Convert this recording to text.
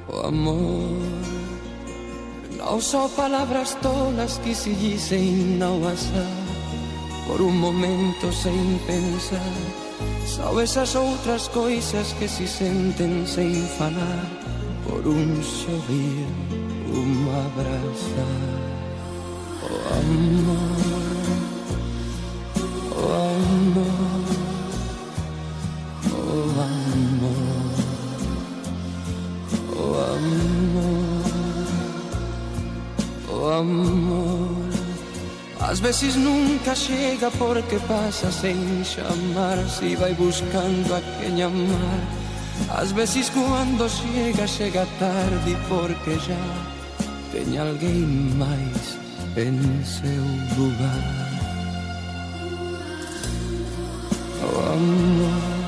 Oh amor, não só palavras tolas que se dizem não assar, por um momento sem pensar. São essas outras coisas que se sentem sem falar, por um sorrir, abraçar. Oh amor, oh amor, oh amor, oh amor, oh amor. Às vezes nunca chega porque passa sem chamar, se vai buscando a quem amar. Às vezes quando chega, chega tarde porque já tem alguém mais em seu lugar. Oh amor.